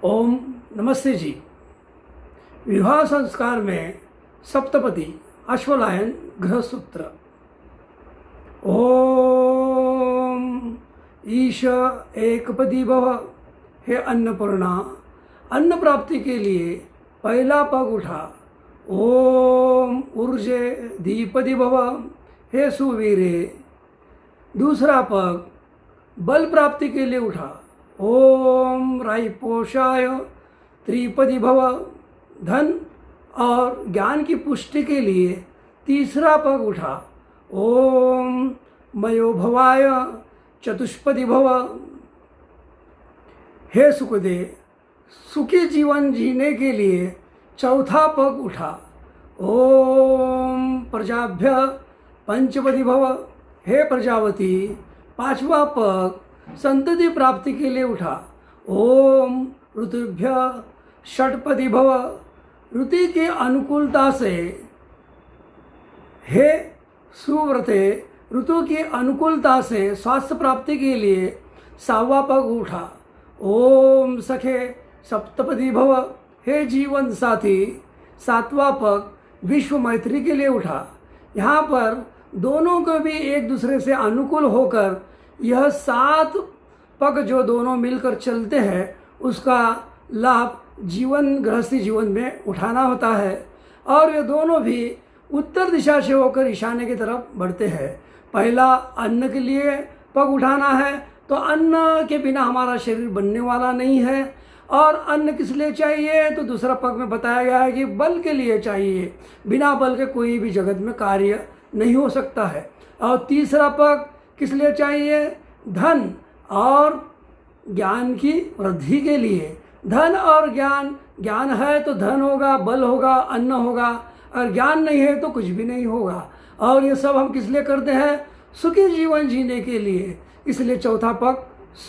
ओम नमस्ते जी। विवाह संस्कार में सप्तपदी अश्वलायन ग्रह सूत्र। ओम ईश एकपदी भव। हे अन्नपूर्णा, अन्न प्राप्ति के लिए पहला पग उठा। ओम ऊर्जे द्विपदी भव। हे सुवीरे, दूसरा पग बल प्राप्ति के लिए उठा। ओम राइपोषाय त्रिपदी भव। धन और ज्ञान की पुष्टि के लिए तीसरा पग उठा। ओम मयोभवाय चतुष्पदी भव। हे सुखदे, सुखी जीवन जीने के लिए चौथा पग उठा। ओम प्रजाभ्य पंचपदी भव। हे प्रजावती, पांचवा पग संतति प्राप्ति के लिए उठा। ओम ऋतुभ्य षटपदी भव। ऋतु की अनुकूलता से हे सुव्रते, ऋतु की अनुकूलता से स्वास्थ्य प्राप्ति के लिए सावा पग उठा। ओम सखे सप्तपदी भव। हे जीवन साथी, सातवां पग विश्व मैत्री के लिए उठा। यहाँ पर दोनों को भी एक दूसरे से अनुकूल होकर यह 7 पग जो दोनों मिलकर चलते हैं उसका लाभ जीवन गृहस्थी जीवन में उठाना होता है। और ये दोनों भी उत्तर दिशा से होकर ईशान्य की तरफ बढ़ते हैं। पहला अन्न के लिए पग उठाना है, तो अन्न के बिना हमारा शरीर बनने वाला नहीं है। और अन्न किस लिए चाहिए, तो दूसरा पग में बताया गया है कि बल के लिए चाहिए। बिना बल के कोई भी जगत में कार्य नहीं हो सकता है। और तीसरा पग किस लिए चाहिए, धन और ज्ञान की वृद्धि के लिए। धन और ज्ञान, ज्ञान है तो धन होगा, बल होगा, अन्न होगा। और ज्ञान नहीं है तो कुछ भी नहीं होगा। और ये सब हम किस लिए करते हैं, सुखी जीवन जीने के लिए। इसलिए चौथा पग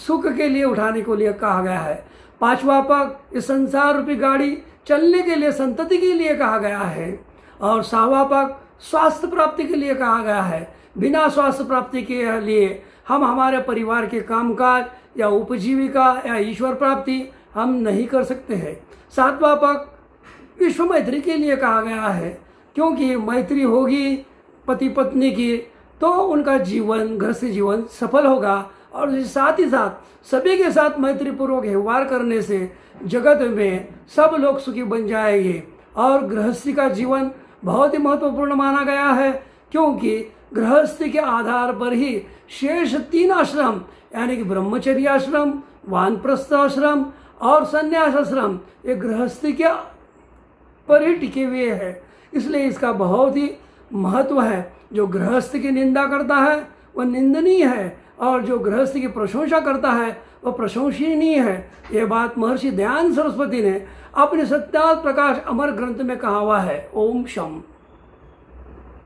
सुख के लिए उठाने को लिए कहा गया है। पांचवा पग इस संसार रूपी गाड़ी चलने के लिए, संतति के लिए कहा गया है। और सावा पग स्वास्थ्य प्राप्ति के लिए कहा गया है। बिना स्वास्थ्य प्राप्ति के लिए हम हमारे परिवार के कामकाज या उपजीविका या ईश्वर प्राप्ति हम नहीं कर सकते हैं। सातवां पग विश्व मैत्री के लिए कहा गया है, क्योंकि मैत्री होगी पति पत्नी की तो उनका जीवन, गृहस्थी जीवन सफल होगा। और साथ ही साथ सभी के साथ मैत्रीपूर्वक व्यवहार करने से जगत में सब लोग सुखी बन जाएंगे। और गृहस्थी का जीवन बहुत ही महत्वपूर्ण माना गया है, क्योंकि गृहस्थी के आधार पर ही शेष 3 आश्रम यानी कि ब्रह्मचर्य आश्रम, वानप्रस्थ आश्रम और संन्यास आश्रम ये गृहस्थी के पर ही टिके हुए हैं। इसलिए इसका बहुत ही महत्व है। जो गृहस्थ की निंदा करता है वह निंदनीय है, और जो गृहस्थ की प्रशंसा करता है वह प्रशंसनीय है। ये बात महर्षि दयानंद सरस्वती ने अपने सत्यार्थ प्रकाश अमर ग्रंथ में कहा हुआ है। ओम शम।